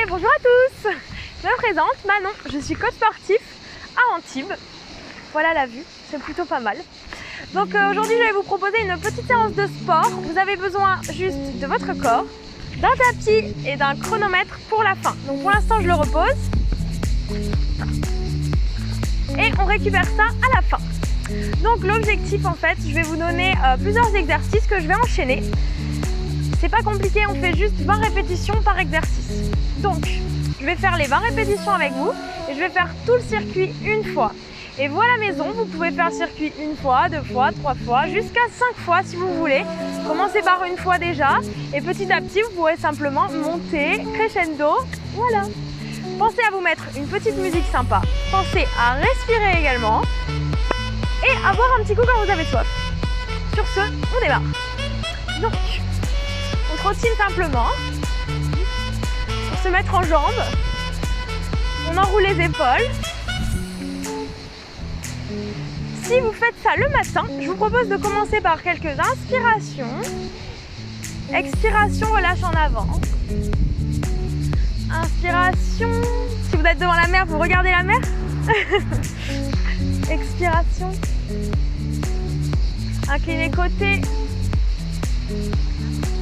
bonjour à tous. Je me présente, Manon, je suis coach sportif à Antibes. Voilà la vue, c'est plutôt pas mal. Donc aujourd'hui je vais vous proposer une petite séance de sport. Vous avez besoin juste de votre corps, d'un tapis et d'un chronomètre pour la fin. Donc pour l'instant je le repose. Et on récupère ça à la fin. Donc l'objectif en fait, je vais vous donner plusieurs exercices que je vais enchaîner. C'est pas compliqué, on fait juste 20 répétitions par exercice. Donc je vais faire les 20 répétitions avec vous et je vais faire tout le circuit une fois. Et vous à la maison, vous pouvez faire le circuit une fois, deux fois, trois fois, jusqu'à 5 fois si vous voulez. Commencez par une fois déjà et petit à petit vous pourrez simplement monter crescendo. Voilà. Pensez à vous mettre une petite musique sympa. Pensez à respirer également et à boire un petit coup quand vous avez soif. Sur ce, on démarre. Donc, on trottine simplement pour se mettre en jambes. On enroule les épaules. Si vous faites ça le matin, je vous propose de commencer par quelques inspirations. Expiration, relâche en avant. Inspiration. Si vous êtes devant la mer, vous regardez la mer. Expiration. Inclinez côté.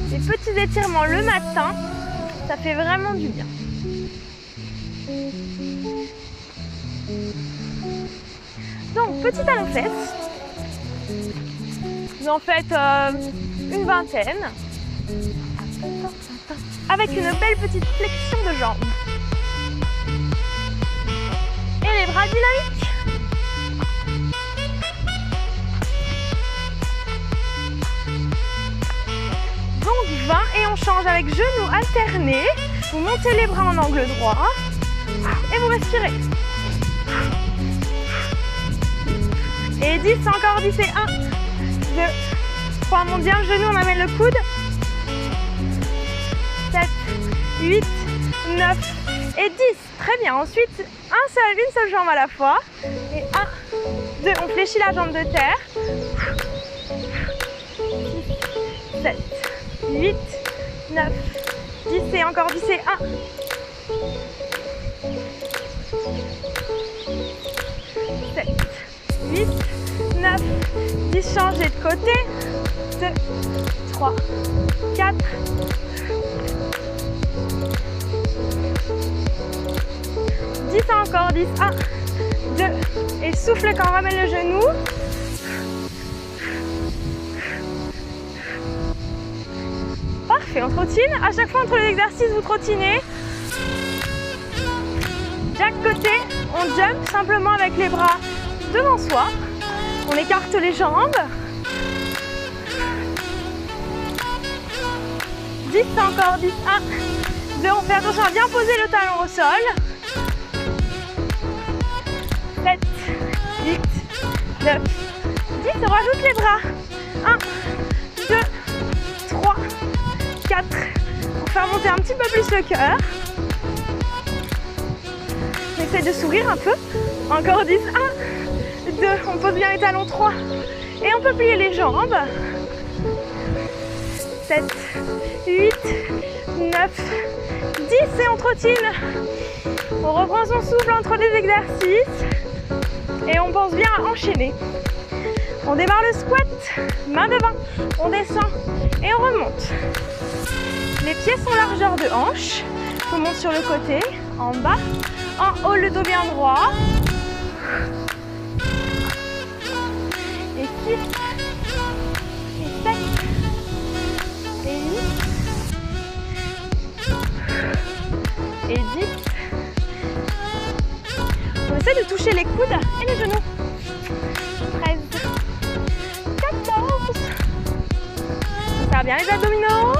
Des petits étirements le matin, ça fait vraiment du bien. Donc, petit talon fesse. Vous en faites une vingtaine. Avec une belle petite flexion de jambes. Et les bras dynamiques. Donc 20 et on change avec genoux alternés. Vous montez les bras en angle droit et vous respirez. Et 10, encore 10 et 1, 2, 3, on monte bien le genou, on amène le coude. 7, 8, 9 et 10. Très bien. Ensuite, une seule jambe à la fois. Et 1, 2, on fléchit la jambe de terre. 6, 7, 8, 9, 10 et encore 10 et 1. 7, 8, 9, 10, changez de côté. 2, 3, 4. 10 encore, 10, 1, 2, et souffle quand on ramène le genou. Parfait, on trottine. À chaque fois entre les exercices, vous trottinez. Chaque côté, on jump simplement avec les bras devant soi. On écarte les jambes. 10 encore, 10, 1, 2, on fait attention à bien poser le talon au sol. 7, 8, 9, 10, on rajoute les bras. 1, 2, 3, 4. On fait remonter un petit peu plus le cœur. On essaie de sourire un peu. Encore 10, 1, 2, on pose bien les talons, 3. Et on peut plier les jambes. 7, 8, 9, 10 et on trottine. On reprend son souffle entre les exercices. Et on pense bien à enchaîner. On démarre le squat, main devant, on descend et on remonte. Les pieds sont largeur de hanche. On monte sur le côté, en bas, en haut, le dos bien droit. Et 6, et 7, et 8, et 10. On essaie de toucher les coudes et les genoux. 13, 14. Faire bien les abdominaux.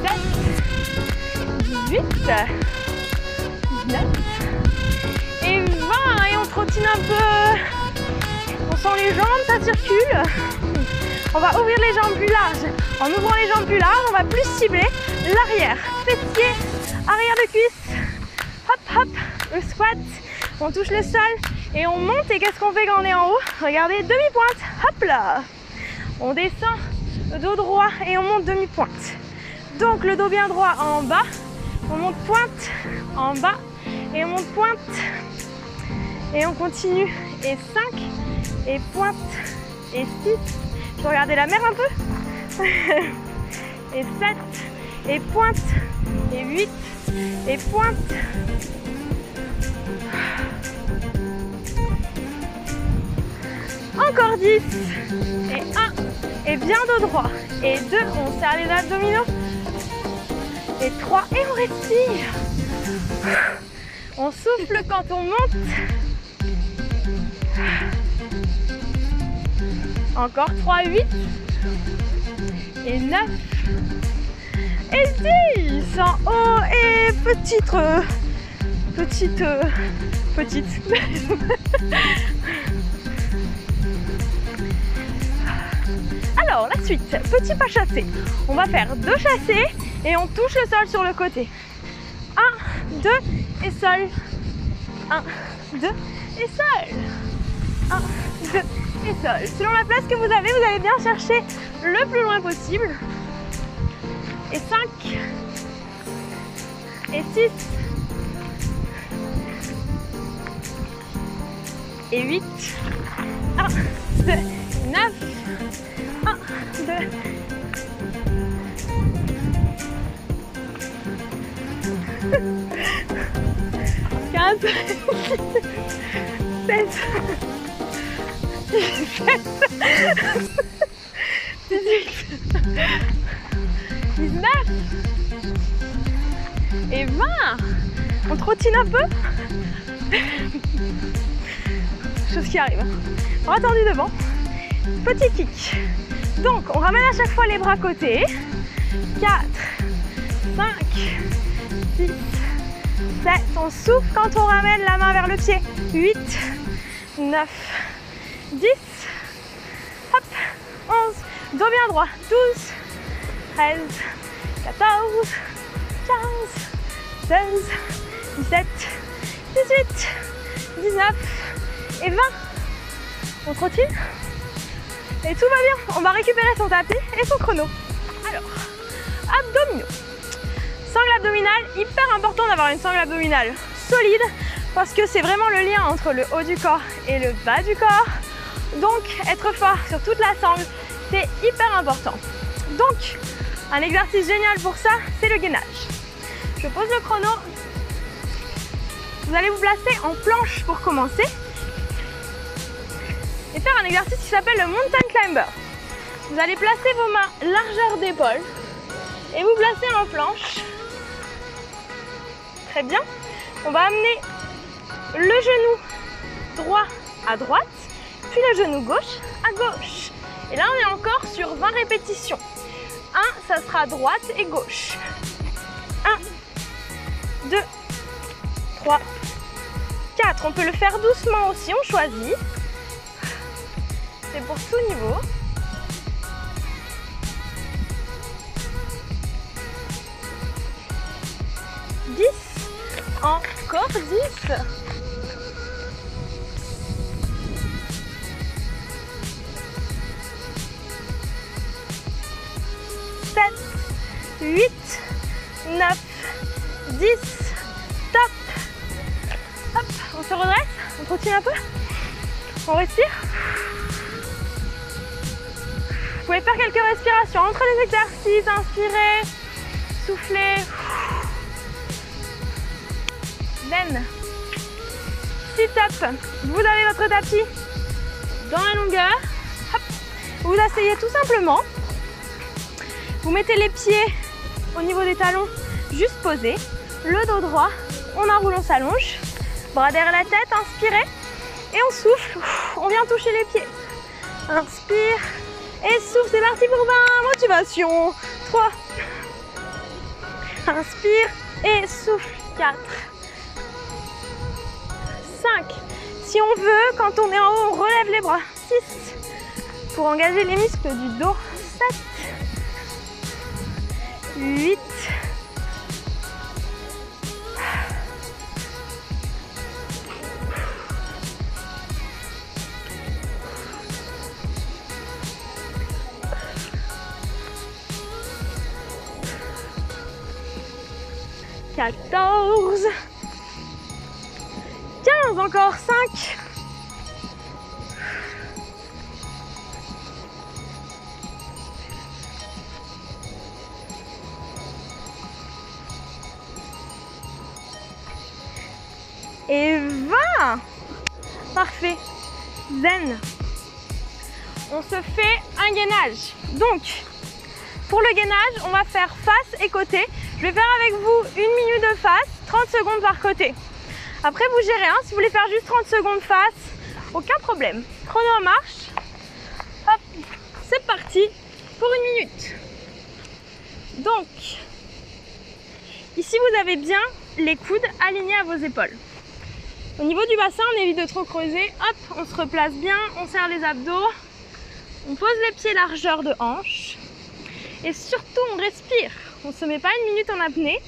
17, 18, 19 et 20. Et on trottine un peu. On sent les jambes, ça circule. On va ouvrir les jambes plus larges. En ouvrant les jambes plus larges, on va plus cibler l'arrière. Fessier, arrière de cuisse. Hop, hop, le squat. On touche le sol et on monte. Et qu'est-ce qu'on fait quand on est en haut? Regardez, demi-pointe. Hop là. On descend, dos droit et on monte demi-pointe. Donc le dos bien droit en bas, on monte pointe en bas et on monte pointe et on continue. Et 5 et pointe et 6. Je vais regarder la mer un peu. Et 7 et pointe et 8 et pointe. Encore 10 et 1 et bien dos droit et 2, on serre les abdominaux et 3 et on respire. On souffle quand on monte. Encore 3, 8 et 9 et 10 en haut et petite. Alors la suite, petit pas chassé. On va faire 2 chassés et on touche le sol sur le côté. 1, 2 et sol. 1, 2 et sol. 1, 2 et sol. Selon la place que vous allez bien chercher le plus loin possible. Et 5 et 6 et 8. 1, 2, 9. 1, 2. Quinze, 16, 17, 18, 19 et 20. On trottine un peu. Chose qui arrive. Bras tendus devant. Petit kick. Donc, on ramène à chaque fois les bras côté. 4, 5, 6, 7. On souffle quand on ramène la main vers le pied. 8, 9, 10. Hop, 11. Dos bien droit. 12, 13, 14, 15, 16, 17, 18, 19 et 20. On trottine. Et tout va bien. On va récupérer son tapis et son chrono. Alors, abdominaux. Sangle abdominale, hyper important d'avoir une sangle abdominale solide parce que c'est vraiment le lien entre le haut du corps et le bas du corps. Donc, être fort sur toute la sangle, c'est hyper important. Donc, un exercice génial pour ça, c'est le gainage. Je pose le chrono. Vous allez vous placer en planche pour commencer. Et faire un exercice qui s'appelle le mountain climber. Vous allez placer vos mains largeur d'épaule et vous placer en planche. Très bien. On va amener le genou droit à droite, puis le genou gauche à gauche. Et là, on est encore sur 20 répétitions. 1, ça sera droite et gauche. 1, 2, 3, 4. On peut le faire doucement aussi, on choisit. C'est pour tout niveau. 10. Encore 10. 7, 8, 9, 10. Top. Hop, on se redresse, on continue un peu. On respire. Vous pouvez faire quelques respirations entre les exercices. Inspirez, soufflez. Zen. Sit-up. Vous avez votre tapis dans la longueur. Hop. Vous vous asseyez tout simplement. Vous mettez les pieds au niveau des talons, juste posés. Le dos droit. On enroule, on s'allonge. Bras derrière la tête. Inspirez. Et on souffle. On vient toucher les pieds. Inspire. Et souffle, c'est parti pour 20. Motivation. 3. Inspire et souffle. 4. 5. Si on veut, quand on est en haut, on relève les bras. 6. Pour engager les muscles du dos. 7. 8. 9. 14, 15, encore 5, 20. Parfait. Zen. On se fait un gainage. Donc, pour le gainage, on va faire face et côté. Je vais faire avec vous 1 minute de face, 30 secondes par côté. Après, vous gérez. Si vous voulez faire juste 30 secondes face, aucun problème. Chrono en marche. Hop, c'est parti pour 1 minute. Donc, ici, vous avez bien les coudes alignés à vos épaules. Au niveau du bassin, on évite de trop creuser. Hop, on se replace bien, on serre les abdos. On pose les pieds largeur de hanche. Et surtout, on respire. On ne se met pas 1 minute en apnée.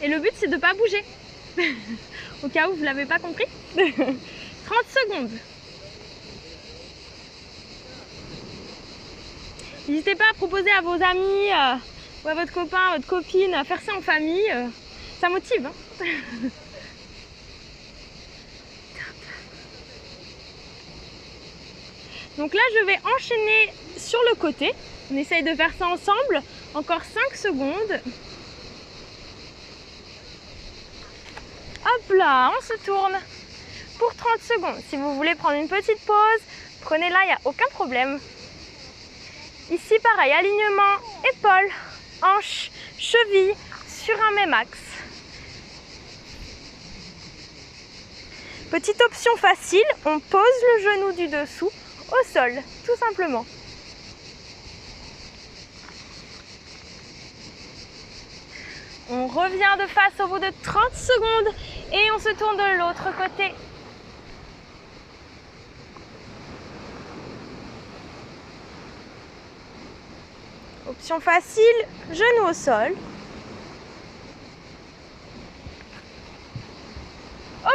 Et le but, c'est de ne pas bouger. Au cas où vous ne l'avez pas compris. 30 secondes. N'hésitez pas à proposer à vos amis ou à votre copain, votre copine, à faire ça en famille. Ça motive. Hein. Donc là, je vais enchaîner sur le côté. On essaye de faire ça ensemble. Encore 5 secondes. Hop là, on se tourne pour 30 secondes. Si vous voulez prendre une petite pause, prenez-la, il n'y a aucun problème. Ici, pareil, alignement, épaules, hanches, chevilles sur un même axe. Petite option facile, on pose le genou du dessous au sol, tout simplement. On revient de face au bout de 30 secondes et on se tourne de l'autre côté. Option facile, genou au sol.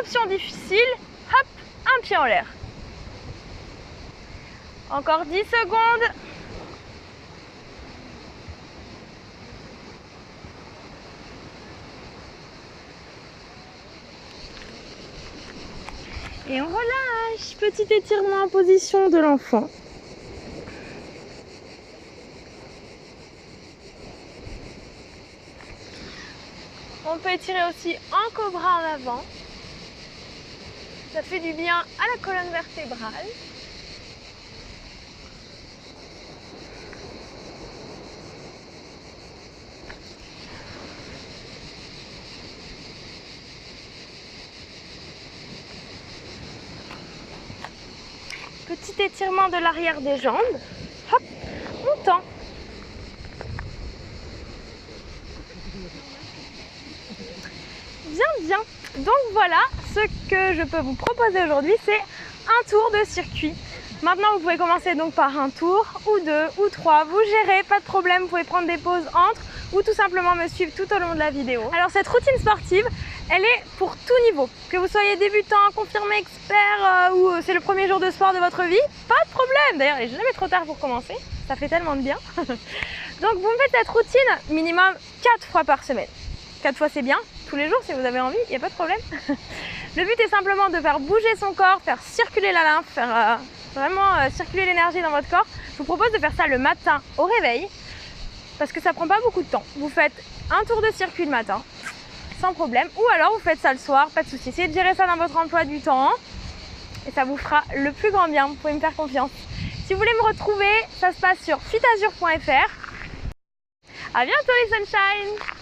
Option difficile, hop, un pied en l'air. Encore 10 secondes. Et on relâche. Petit étirement en position de l'enfant. On peut étirer aussi en cobra en avant. Ça fait du bien à la colonne vertébrale. Petit étirement de l'arrière des jambes. Hop, on tend. Bien. Donc voilà, ce que je peux vous proposer aujourd'hui, c'est un tour de circuit. Maintenant, vous pouvez commencer donc par un tour, ou 2, ou 3. Vous gérez, pas de problème, vous pouvez prendre des pauses entre, ou tout simplement me suivre tout au long de la vidéo. Alors cette routine sportive, elle est pour tout niveau. Que vous soyez débutant, confirmé, expert, ou c'est le premier jour de sport de votre vie, pas de problème. D'ailleurs, il n'est jamais trop tard pour commencer, ça fait tellement de bien. Donc vous me faites cette routine minimum 4 fois par semaine. 4 fois c'est bien, tous les jours si vous avez envie, il n'y a pas de problème. Le but est simplement de faire bouger son corps, faire circuler la lymphe, faire vraiment circuler l'énergie dans votre corps. Je vous propose de faire ça le matin au réveil, parce que ça prend pas beaucoup de temps. Vous faites un tour de circuit le matin, sans problème, ou alors vous faites ça le soir, pas de souci. Essayez de gérer ça dans votre emploi du temps, et ça vous fera le plus grand bien, vous pouvez me faire confiance. Si vous voulez me retrouver, ça se passe sur fitazure.fr. À bientôt les sunshine!